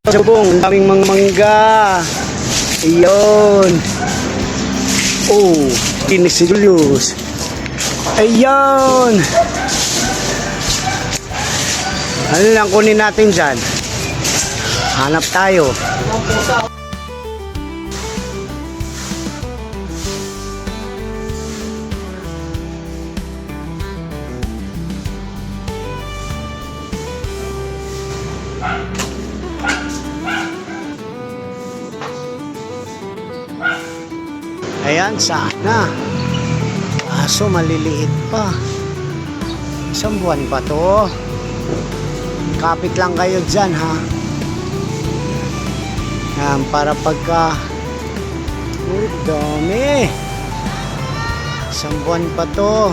Subong, daming mga mangga. Ayun. Oh, kinis si Julius. Ayun. Ano lang kunin natin dyan? Hanap tayo. Ayan, sana. Kaso maliliit pa. Isang buwan pa to. Kapit lang kayo dyan, ha? Yan, para pagka... Uy, dami. Isang buwan pa to.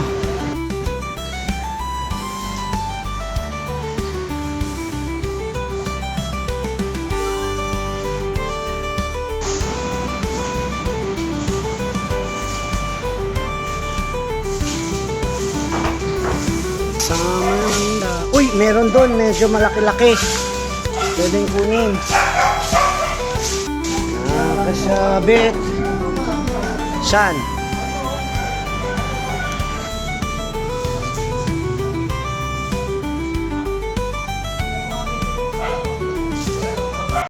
Uy, meron doon, medyo malaki-laki. Pwedeng kunin. Kasabit. Saan?